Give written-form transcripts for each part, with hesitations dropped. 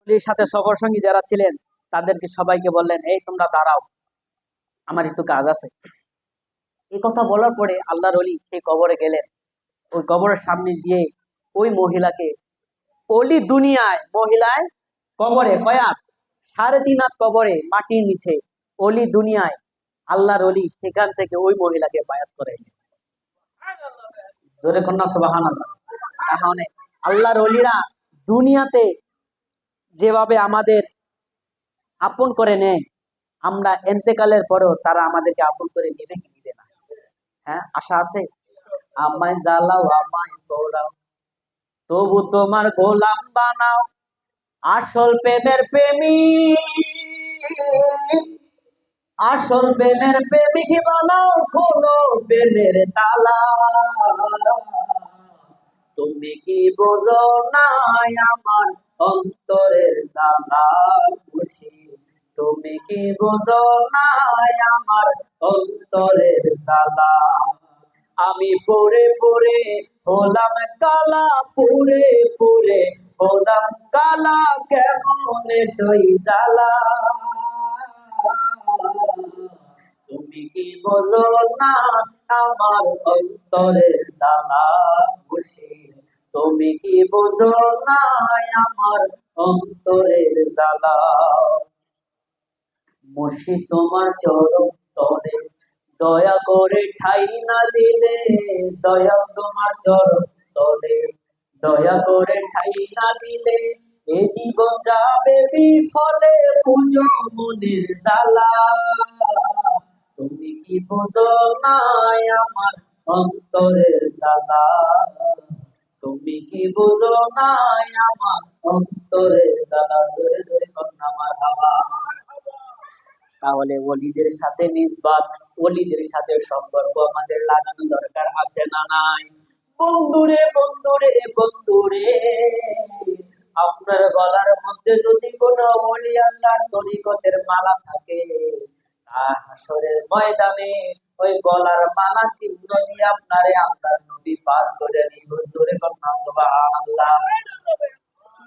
নবীর সাথে সফর সঙ্গী যারা ছিলেন তাদেরকে সবাইকে বললেন, এই তোমরা দাঁড়াও, আমার একটু কাজ আছে। এই কথা বলার পরে আল্লাহর ওলি সেই কবরে গেলেন। ওই কবরের সামনে দিয়ে ওই মহিলাকে, অলি দুনিয়ায় মহিলায় কবরে কয়াত 3.5 হাত কবরে মাটির নিচে, অলি দুনিয়ায় আল্লাহর ওলি সেখান থেকে ওই মহিলাকে বায়াত করে। জোরে কন্যা সুবহানাল্লাহ। তাহলে আল্লাহর ওলিরা দুনিয়াতে যেভাবে আমাদের আপন করে নেয়, আমরা এন্তেকালের পরেও তারা আমাদেরকে আপন করে নেবে কি নিবে না? হ্যাঁ, আশা আছে? আমায় জ্বালাও আমায় পোড়াও, তবু তোমার গোলাম বানাও, আসল প্রেমের প্রেমিক, আসল প্রেমের প্রেমিক বানাও, খোলো প্রেমের তালা। তুমি কি বোঝো না আমার অন্তরের জ্বালা, খুশি তুমি কি বোঝো না আমার অন্তরের জ্বালা। আমি পড়ে পড়ে হলাম কালা, পড়ে পড়ে হলাম কালা, কেমন সই জ্বালা। তুমি কি বোঝো না আমার অন্তরের জ্বালা, খুশি তুমি কি বোঝো না আমার অন্তরের জ্বালা। মুর্শিদ তোমার চরণ তরে দয়া করে ঠাই না দিলে, দয়া তোমার চরণ তরে দয়া করে ঠাই না দিলে, এ জীবন যাবে বিফলে, বুঝো মনের জ্বালা। তুমি কি বুঝো না আমার অন্তরের জ্বালা, তুমি কি বুঝো না আমার অন্তরের জ্বালা। জোরে জোরে কন্যা মারহাবা। তাহলে ওলিদের সাথে নিসবাত, ওলিদের সাথে সম্পর্ক আমাদের লাগানো দরকার আছে না নাই? বন্ধুরে বন্ধুরে বন্ধুরে, আপনার গলার মধ্যে যদি কোনো ওলি আল্লাহর তরিকতের মালা থাকে, হাসরের ময়দানে ওই গলার মালা চিহ্ন দিয়ে আপনারে আপনার নবী পার করে নিব। জোরে কন্যা সুবহানাল্লাহ।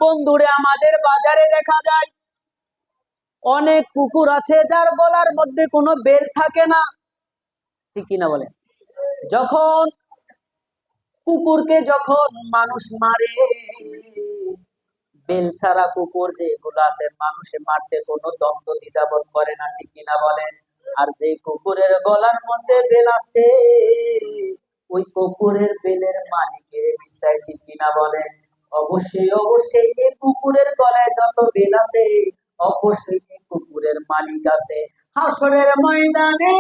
বন্ধুরে, আমাদের বাজারে দেখা যায় অনেক কুকুর আছে যার গলার মধ্যে কোনো বেল থাকে না, ঠিক কিনা বলে? যখন কুকুরকে যখন মানুষ মারে, বেল ছাড়া কুকুর যেগুলো আছে মানুষে মারতে কোনো দ্বন্দ্ব দ্বিধাবোধ করে না, ঠিক কিনা বলেন? আর যে কুকুরের গলার মধ্যে বেল আছে, ওই কুকুরের বেলের মালিকের বিষয়, ঠিক কিনা বলেন? অবশ্যই অবশ্যই এই কুকুরের গলায় যত বেল আছে, অবশ্যই এই কুকুরের মালিক আছে। হাসরের ময়দানে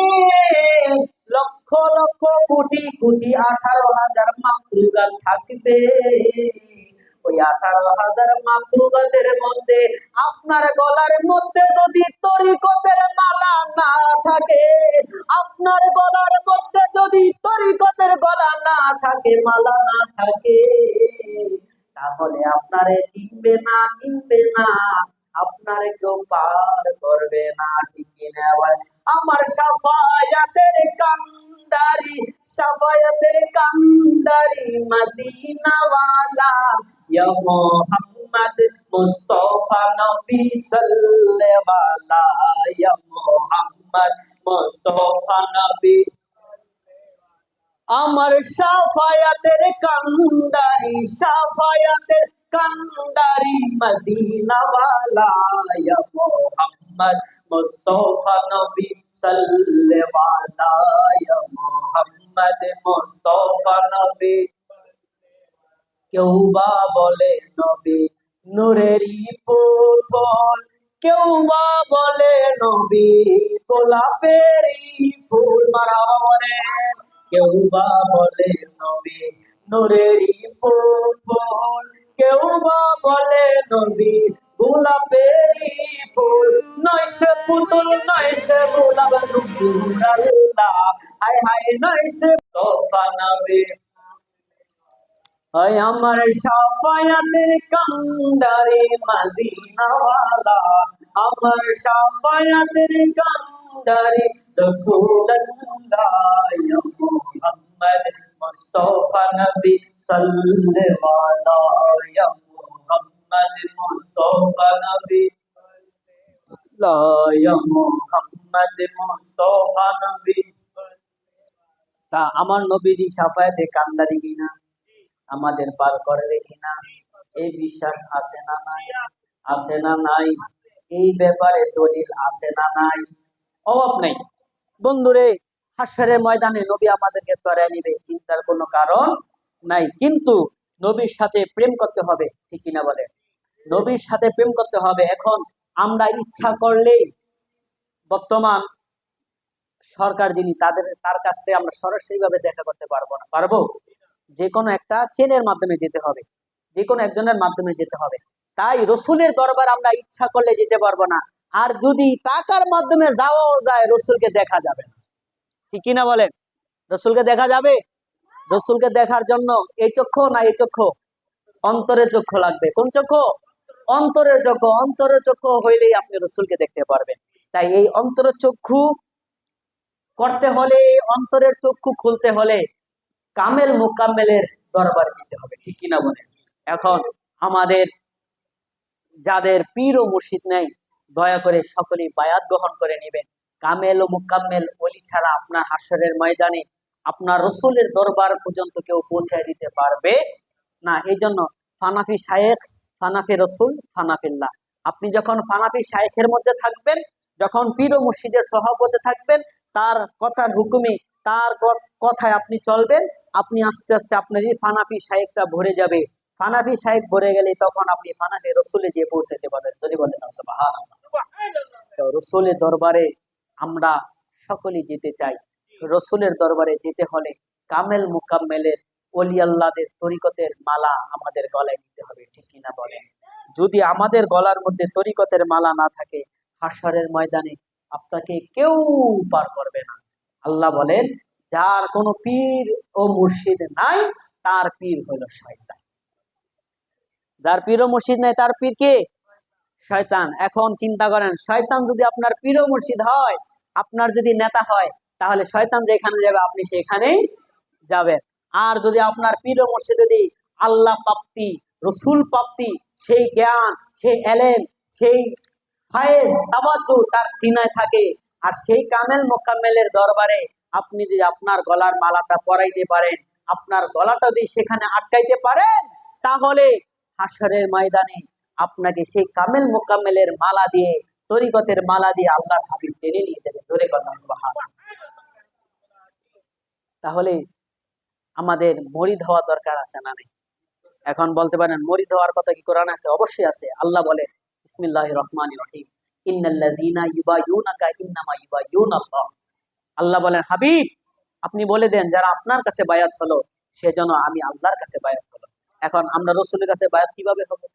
লক্ষ লক্ষ কোটি কোটি 18,000 মাখলুকাত থাকবে। ওই 18,000 মাখলুকাতের মধ্যে আপনার গলার মধ্যে যদি তরিকতের মালা না থাকে, আপনার গলার মধ্যে যদি তরিকতের গলা না থাকে, মালা না থাকে, তাহলে আপনারে চিনবে না, চিনবে না, আপনারে কেউ পার করবে না, ঠিক কিনা? আমার সাফায়াতের কান্ডারি, সাফায়াতের কান্ডারি মদিনাওয়ালা, ইয়া মোহাম্মদ মুস্তাফা নবী সাল্লাল্লাহু, ইয়া মোহাম্মদ মুস্তাফা নবী। আমার সাফায়াতের কান্ডারি, সাফায়াতের কান্ডারি মদিনাওয়ালা, ইয়া মোহাম্মদ মুস্তাফা নবী সাল্লাল্লাহু, ইয়া মোহাম্মদ মুস্তাফা নবী। কেউ বা বলে নবী নূরেরই পুতুল, কেউ বা বলে নবী গোলাপেরই ফুল। মারহাবা বলেন। কেউ বা বলে নবী নূরেরই পুতুল, কেউ বা বলে নবী গোলাপেরই ফুল। নয় সে পুতুল নয় সে গোলাপ, নূর আল্লাহ, হায় হায় নয় সে তোফা নবী। আমার সাফায়াতের কান্ডারি মদিনাওয়ালা, আমার সাফায়াতের কান্ডারি রাসূলুল্লাহ, ইয়া মুহাম্মদ মুস্তাফা নবী সাল্লাল্লাহু, ইয়া মুহাম্মদ মুস্তাফা নবী, লা ইয়া মুহাম্মদ মুস্তাফা নবী। তা আমার নবীজি শাফায়াতে কান্দারি কিনা, আমাদের পার করবে কিনা, এই বিশ্বাস আছে না নাই? আছে না নাই? এই ব্যাপারে দলিল আছে না নাই? অভাব নেই বন্ধুরে। হাসরের ময়দানে নবী আমাদেরকে তরায় নিবে, চিন্তার কোনো কারণ নাই। কিন্তু নবীর সাথে প্রেম করতে হবে, ঠিক কিনা বলে? নবীর সাথে প্রেম করতে হবে। এখন আমরা ইচ্ছা করলেই বর্তমান সরকার যিনি, তার কাছ থেকে আমরা সরাসরি ভাবে দেখা করতে পারবো না। পারবো? যে কোনো একটা চেনের মাধ্যমে যেতে হবে, যে কোনো একজনের মাধ্যমে যেতে হবে। তাই রসুলের দরবার আমরা ইচ্ছা করলে যেতে পারবো না। আর যদি টাকার মাধ্যমে যাওয়াও যায়, রসুলকে দেখা যাবে না, ঠিক কিনা বলেন? রসুলকে দেখা যাবে? রসুলকে দেখার জন্য এই চক্ষু না এই চক্ষু? অন্তরের চক্ষু লাগবে। কোন চক্ষু? অন্তরের চক্ষু। অন্তরের চক্ষু হইলেই আপনি রসুলকে দেখতে পারবেন। তাই এই অন্তরের চক্ষু করতে হলে, অন্তরের চক্ষু খুলতে হলে কামেল মুকাম্মেলের দরবারে যেতে হবে, ঠিক কিনা বলেন? এখন আমাদের যাদের পীর ও মুর্শিদ নেই, দয়া করে সকলেই বায়াত গ্রহণ করে নেবেন। কামেল ও মুকাম্মেল ওলি ছাড়া আপনার হাসরের ময়দানে আপনার রসুলের দরবার পর্যন্ত কেউ পৌঁছায় দিতে পারবে না। এই জন্য ফানাফি শায়েখ, ফানাফি রসুল, ফানাফিল্লাহ। আপনি যখন ফানাফি শায়েখের মধ্যে থাকবেন, যখন পীর ও মুর্শিদের সহবতে থাকবেন, তার কথার হুকুমে, তার কথায় আপনি চলবেন, আপনি আস্তে আস্তে আপনার এই ফানাফি শায়েখটা ভরে যাবে। ফানাফি শায়েখ ভরে গেলে তখন আপনি ফানাফি রসুলে গিয়ে পৌঁছাতে পারবেন। যদি বলেন সুবহানাল্লাহ। রসুলের দরবারে আমরা সকলেই যেতে চাই। রসুলের দরবারে যেতে হলে কামেল মুকাম্মেলের ওলি আল্লাহদের তরিকতের মালা আমাদের গলায় নিতে হবে, ঠিক কিনা বলেন? যদি আমাদের গলার মধ্যে তরিকতের মালা না থাকে, হাশরের ময়দানে আপনাকে কেউ পার করবে না। আল্লাহ বলেন, যার কোনো পীর ও মুর্শিদ নাই, তার পীর হলো শয়তান। যার পীর ও মুর্শিদ নাই, তার পীর কে? শয়তান। এখন চিন্তা করেন, শয়তান যদি আপনার পীর ও মুর্শিদ হয়, আপনার যদি নেতা হয়, তাহলে শয়তান যেখানে যাবে আপনি সেখানেই যাবেন। আর যদি আপনার পীর ও মুর্শিদ যদি আল্লাহ প্রাপ্তি, রসুল প্রাপ্তি, সেই জ্ঞান, সেই এলেম, সেই ফায়েজ তাওয়াজ্জু তার সিনায় থাকে, আর সেই কামেল মোকাম্মেলের দরবারে আপনি যদি আপনার গলার মালাটা পরাইতে পারেন, আপনার গলাটা যদি সেখানে আটকাইতে পারেন, তাহলে হাশরের ময়দানে আপনাকে সেই কামেল মোকাম্মেলের মালা দিয়ে, তরিকতের মালা দিয়ে আল্লাহর হাবিব টেনে নিয়ে যাবে। জোরে কথা সুবহানাল্লাহ। তাহলে আমাদের মরিদ হওয়া দরকার আছে না নেই? এখন বলতে পারেন, মরিদ হওয়ার কথা কি কোরআনে আছে? অবশ্যই আছে। আল্লাহ বলে, বিসমিল্লাহির রহমানির রহিম, ইন্নাল্লাযীনা ইউবাইয়ুনাকা ইন্নামা ইউবাইয়ুনাল্লাহ। আল্লাহ বলেন, হাবিব আপনি বলে দেন, যারা আপনার কাছে বায়াত হলো, সেজন্য আমি আল্লাহর কাছে বায়াত হলো। এখন আমরা রসুলের কাছে বায়াত কিভাবে হবে?